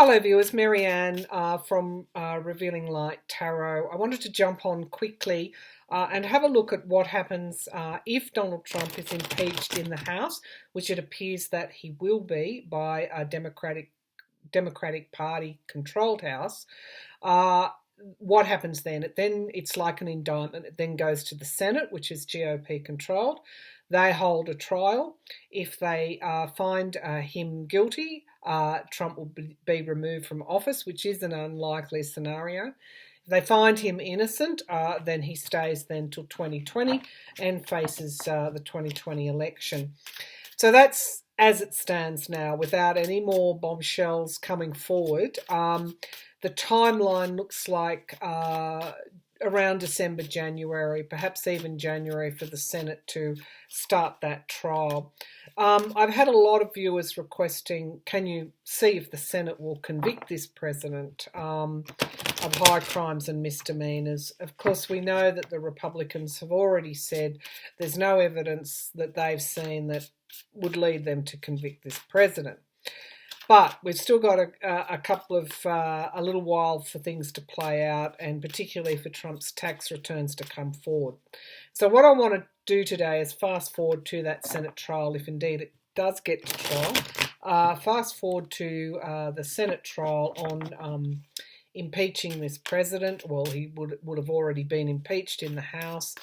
Hello, viewers. Marianne from Revealing Light Tarot. I wanted to jump on quickly and have a look at what happens if Donald Trump is impeached in the House, which it appears that he will be by a Democratic Party controlled House. What happens then? Then it's like an indictment. It then goes to the Senate, which is GOP controlled. They hold a trial. If they find him guilty, Trump will be removed from office, which is an unlikely scenario. If they find him innocent, then he stays then till 2020 and faces the 2020 election. So that's as it stands now, without any more bombshells coming forward. The timeline looks like around December, January, perhaps even January for the Senate to start that trial. I've had a lot of viewers requesting, can you see if the Senate will convict this president of high crimes and misdemeanors? Of course, we know that the Republicans have already said there's no evidence that they've seen that would lead them to convict this president. But we've still got a little while for things to play out, and particularly for Trump's tax returns to come forward. So what I want to do today is fast forward to that Senate trial, if indeed it does get to trial. Fast forward to the Senate trial on impeaching this president. Well, he would have already been impeached in the House.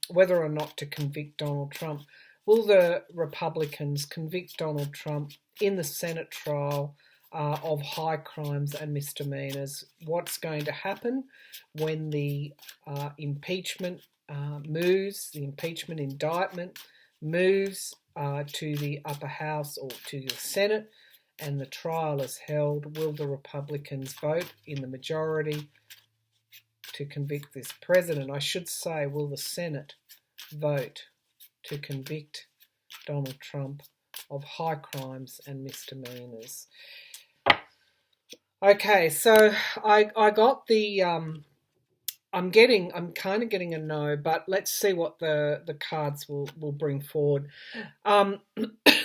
Whether or not to convict Donald Trump. Will the Republicans convict Donald Trump in the Senate trial of high crimes and misdemeanors? What's going to happen when the impeachment moves, the impeachment indictment moves to the upper house or to the Senate and the trial is held? Will the Republicans vote in the majority to convict this president? I should say, will the Senate vote to convict Donald Trump of high crimes and misdemeanors? Okay, so I got the I'm kind of getting a no, but let's see what the cards will bring forward. The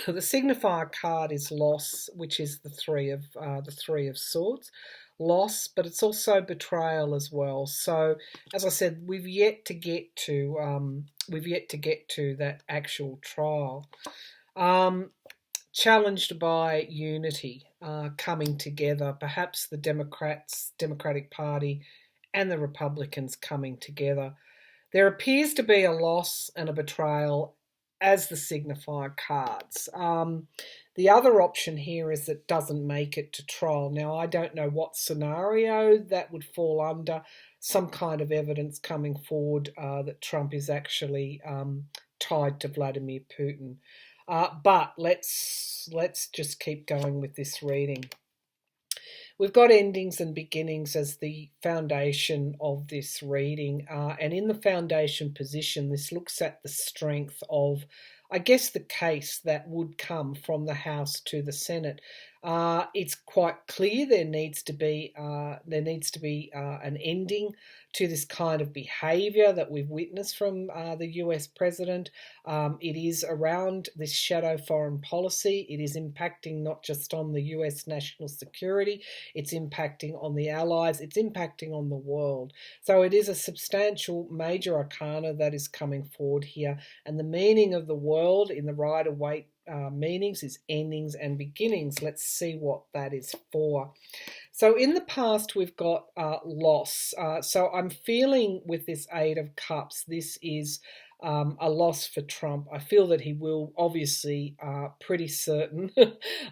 signifier card is loss, which is the three of swords. Loss, but it's also betrayal as well. So, as I said, we've yet to get to that actual trial. Challenged by unity, coming together, perhaps the Democratic Party and the Republicans coming together. There appears to be a loss and a betrayal as the signifier cards. The other option here is it doesn't make it to trial. Now, I don't know what scenario that would fall under, some kind of evidence coming forward that Trump is actually tied to Vladimir Putin. But let's just keep going with this reading. We've got endings and beginnings as the foundation of this reading. And in the foundation position, this looks at the strength of, I guess, the case that would come from the House to the Senate. It's quite clear there needs to be an ending to this kind of behaviour that we've witnessed from the US president. It is around this shadow foreign policy. It is impacting not just on the US national security, it's impacting on the allies, it's impacting on the world. So it is a substantial major arcana that is coming forward here, and the meaning of the world in the Rider Waite meanings is endings and beginnings. Let's see what that is for. So in the past, we've got loss. So I'm feeling with this Eight of Cups, this is a loss for Trump. I feel that he will, obviously, pretty certain.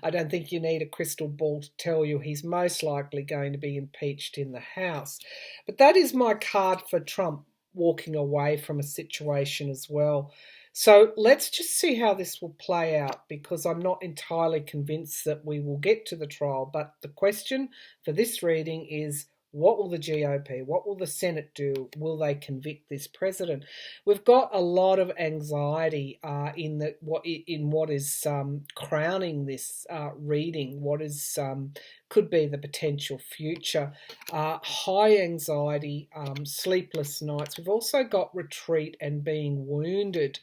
I don't think you need a crystal ball to tell you he's most likely going to be impeached in the House. But that is my card for Trump walking away from a situation as well. So let's just see how this will play out, because I'm not entirely convinced that we will get to the trial. But the question for this reading is, what will the GOP, what will the Senate do? Will they convict this president? We've got a lot of anxiety in what is crowning this reading, what is could be the potential future. High anxiety, sleepless nights. We've also got retreat and being wounded.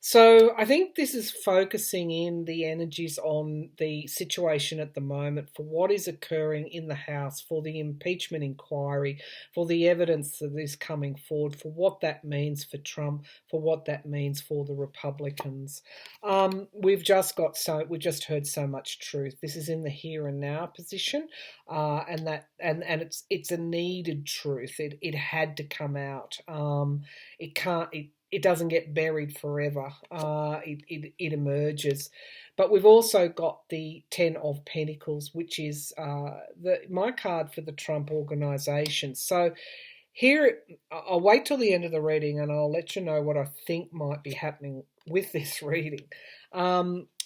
So I think this is focusing in the energies on the situation at the moment for what is occurring in the House, for the impeachment inquiry, for the evidence that is coming forward, for what that means for Trump, for what that means for the Republicans. We just heard so much truth. This is in the here and now position, and it's a needed truth. It had to come out. It can't. It doesn't get buried forever. It emerges. But we've also got the Ten of Pentacles, which is my card for the Trump organisation. So here, I'll wait till the end of the reading and I'll let you know what I think might be happening with this reading.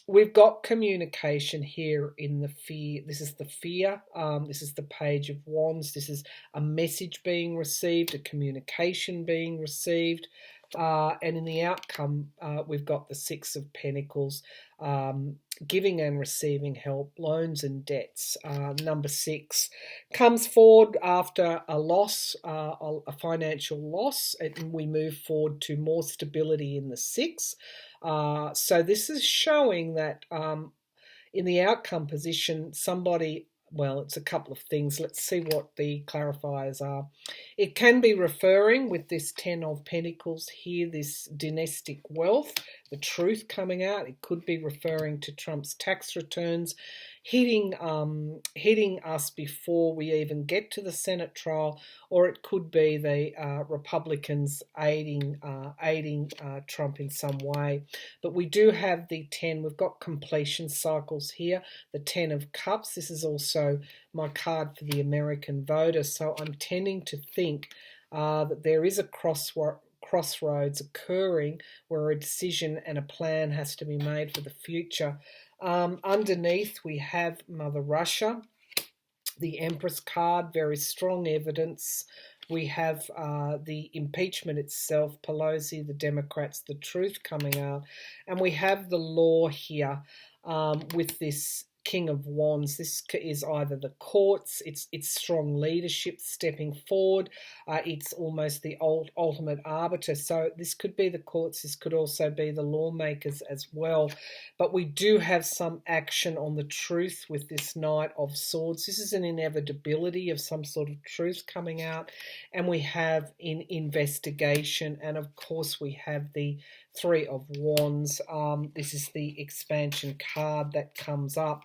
We've got communication here in the fear. This is the fear. This is the Page of Wands. This is a message being received, a communication being received. And in the outcome, we've got the Six of Pentacles, giving and receiving help, loans and debts. Number 6 comes forward after a loss, a financial loss, and we move forward to more stability in the 6. So this is showing that in the outcome position, it's a couple of things. Let's see what the clarifiers are. It can be referring with this Ten of Pentacles here, this dynastic wealth, the truth coming out. It could be referring to Trump's tax returns hitting us before we even get to the Senate trial, or it could be the Republicans aiding Trump in some way. But we do have the 10. We've got completion cycles here. The 10 of Cups. This is also my card for the American voter. So I'm tending to think that there is a crossroads occurring where a decision and a plan has to be made for the future. Underneath we have Mother Russia, the Empress card, very strong evidence. We have the impeachment itself, Pelosi, the Democrats, the truth coming out. And we have the law here with this King of Wands. This is either the courts, it's strong leadership stepping forward. It's almost the ultimate arbiter. So this could be the courts, this could also be the lawmakers as well. But we do have some action on the truth with this Knight of Swords. This is an inevitability of some sort of truth coming out. And we have in investigation, and of course we have the Three of Wands. This is the expansion card that comes up.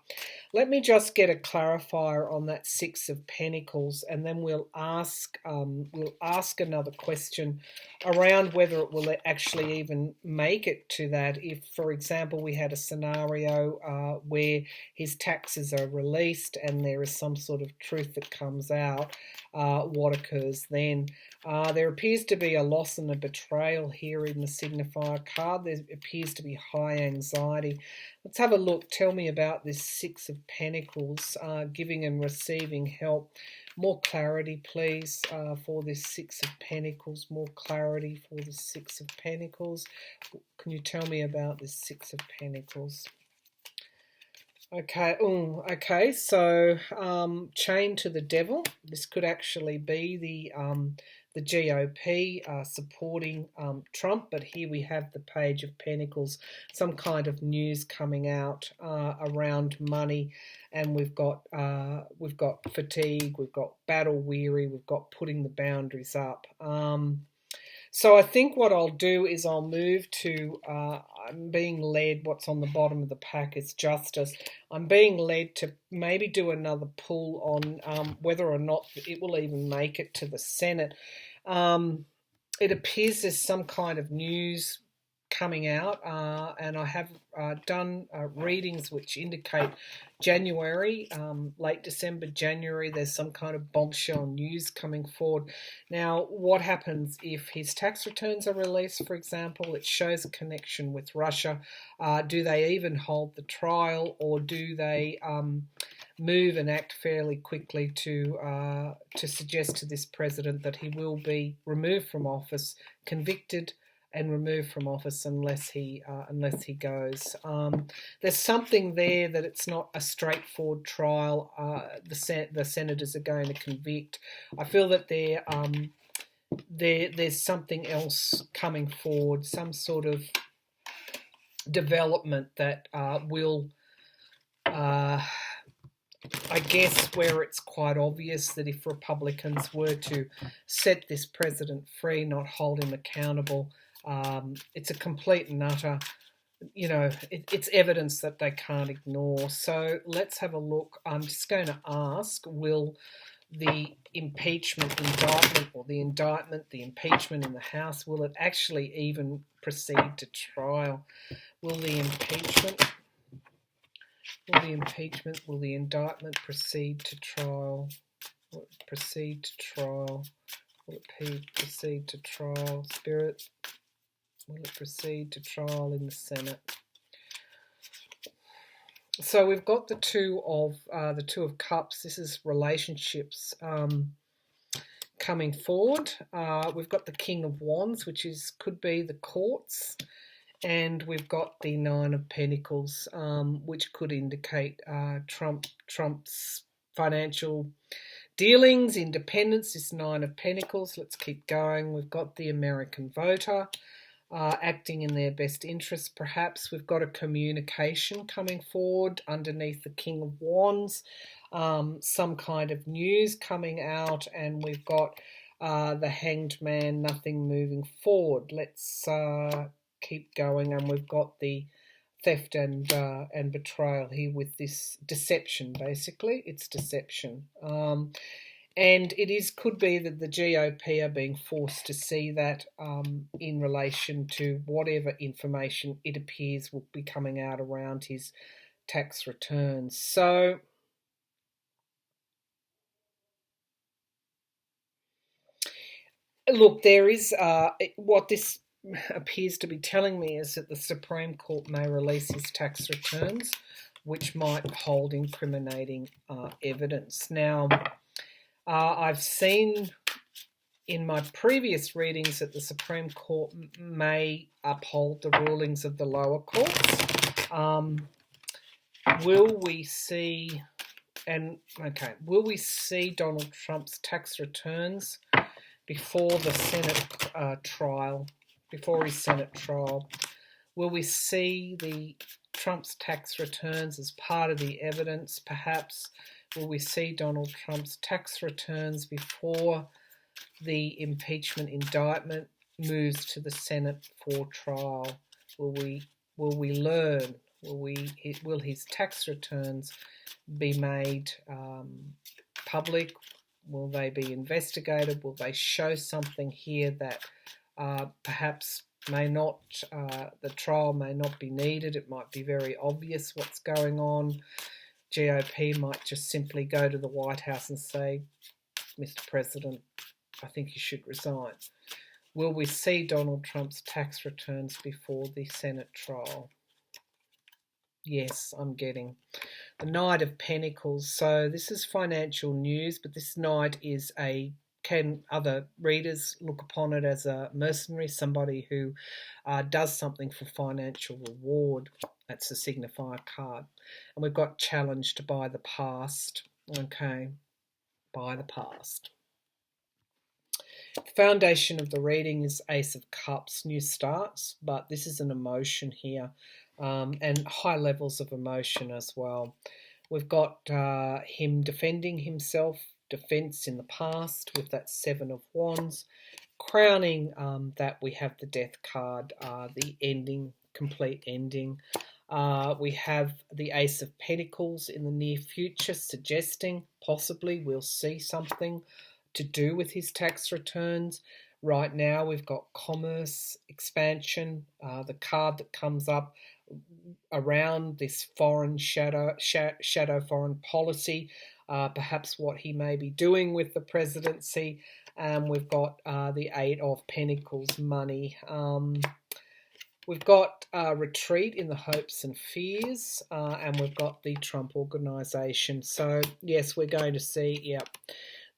Let me just get a clarifier on that Six of Pentacles, and then we'll ask another question around whether it will actually even make it to that. If, for example, we had a scenario where his taxes are released and there is some sort of truth that comes out, what occurs then? There appears to be a loss and a betrayal here in the signifier card. There appears to be high anxiety. Let's have a look. Tell me about this Six of Pentacles, giving and receiving help. More clarity, please, for this Six of Pentacles. More clarity for the Six of Pentacles. Can you tell me about this Six of Pentacles? Okay, so chained to the devil. This could actually be the GOP supporting Trump, but here we have the Page of Pentacles, some kind of news coming out around money, and we've got fatigue, we've got battle weary, we've got putting the boundaries up. So I think what I'll do is I'll move to, I'm being led, what's on the bottom of the pack is justice. I'm being led to maybe do another pull on whether or not it will even make it to the Senate. It appears there's some kind of news coming out, and I have done readings which indicate January, late December, January, there's some kind of bombshell news coming forward. Now, what happens if his tax returns are released, for example? It shows a connection with Russia. Do they even hold the trial, or do they move and act fairly quickly to suggest to this president that he will be removed from office, convicted, and removed from office unless he goes. There's something there that it's not a straightforward trial. The senators are going to convict. I feel that there's something else coming forward, some sort of development that will, I guess, where it's quite obvious that if Republicans were to set this president free, not hold him accountable, it's a complete and utter, it's evidence that they can't ignore. So let's have a look. I'm just going to ask, will the impeachment indictment, or the indictment, the impeachment in the House, will it actually even proceed to trial? Will the indictment proceed to trial? Will it proceed to trial? Will it proceed to trial? Spirit, will it proceed to trial in the Senate? So we've got the Two of Cups. This is relationships coming forward. We've got the King of Wands, which could be the courts, and we've got the Nine of Pentacles, which could indicate Trump's financial dealings, independence. This Nine of Pentacles. Let's keep going. We've got the American voter. Acting in their best interest, perhaps. We've got a communication coming forward underneath the King of Wands, some kind of news coming out, and we've got the Hanged Man, nothing moving forward. Let's keep going, and we've got the theft and betrayal here with this deception, basically. It's deception. And could be that the GOP are being forced to see that in relation to whatever information it appears will be coming out around his tax returns. So look, there is what this appears to be telling me is that the Supreme Court may release his tax returns, which might hold incriminating evidence. Now, I've seen in my previous readings that the Supreme Court may uphold the rulings of the lower courts. Will we see Donald Trump's tax returns before the Senate trial, before his Senate trial? Will we see Trump's tax returns as part of the evidence, perhaps? Will we see Donald Trump's tax returns before the impeachment indictment moves to the Senate for trial? Will we learn? Will his tax returns be made public? Will they be investigated? Will they show something here that perhaps may not, the trial may not be needed? It might be very obvious what's going on. GOP might just simply go to the White House and say, Mr. President, I think you should resign. Will we see Donald Trump's tax returns before the Senate trial? Yes, I'm getting the Knight of Pentacles. So this is financial news, but this Knight is can other readers look upon it as a mercenary, somebody who does something for financial reward. That's a signifier card. And we've got challenged by the past. Okay, by the past. The foundation of the reading is Ace of Cups, new starts, but this is an emotion here, and high levels of emotion as well. We've got him defending himself, defense in the past with that Seven of Wands. Crowning that, we have the Death card, the ending, complete ending. We have the Ace of Pentacles in the near future, suggesting possibly we'll see something to do with his tax returns. Right now we've got commerce, expansion, the card that comes up around this foreign shadow foreign policy, perhaps what he may be doing with the presidency. We've got the Eight of Pentacles, money. We've got retreat in the hopes and fears, and we've got the Trump Organization. So yes, we're going to see,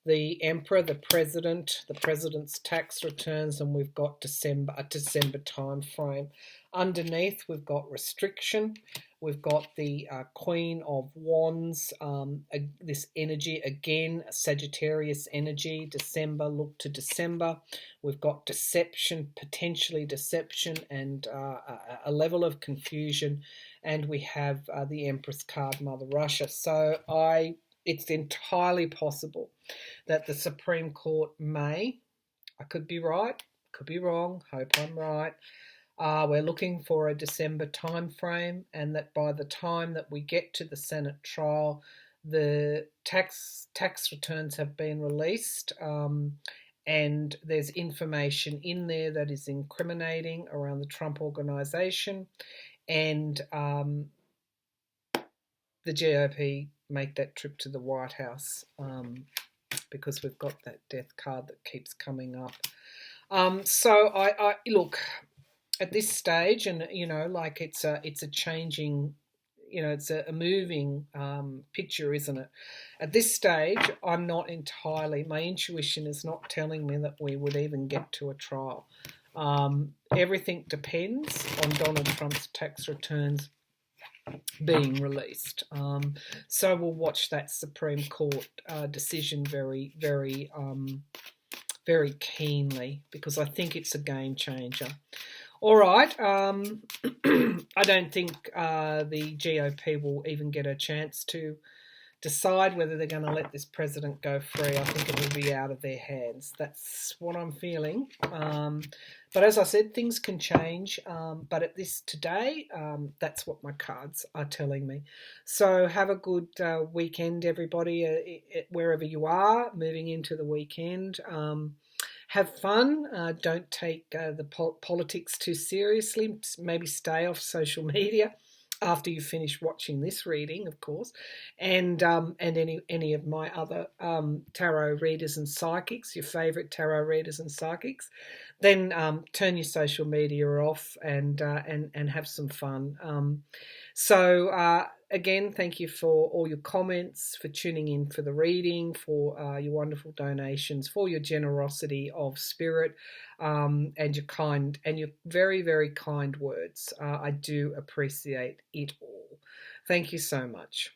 the Emperor, the President's tax returns, and we've got a December time frame. Underneath, we've got restriction. We've got the Queen of Wands, this energy again, Sagittarius energy, December, look to December. We've got deception, potentially deception, and a level of confusion. And we have the Empress card, Mother Russia. So it's entirely possible that the Supreme Court may, I could be right, could be wrong, hope I'm right, we're looking for a December time frame, and that by the time that we get to the Senate trial, the tax returns have been released, and there's information in there that is incriminating around the Trump organization, and the GOP make that trip to the White House, because we've got that death card that keeps coming up. So I look at this stage, and like it's a changing, it's a moving picture, isn't it? At this stage, I'm not entirely. My intuition is not telling me that we would even get to a trial. Everything depends on Donald Trump's tax returns being released. So we'll watch that Supreme Court decision very, very, very keenly, because I think it's a game changer. All right. I don't think the GOP will even get a chance to decide whether they're going to let this president go free. I think it will be out of their hands. That's what I'm feeling. But as I said, things can change. But at this today, that's what my cards are telling me. So have a good weekend, everybody, wherever you are, moving into the weekend. Have fun. Don't take the politics too seriously. Maybe stay off social media after you finish watching this reading, of course, and any of my other tarot readers and psychics, your favourite tarot readers and psychics. Then turn your social media off and have some fun. So again, thank you for all your comments, for tuning in for the reading, for your wonderful donations, for your generosity of spirit, and your very, very kind words. I do appreciate it all. Thank you so much.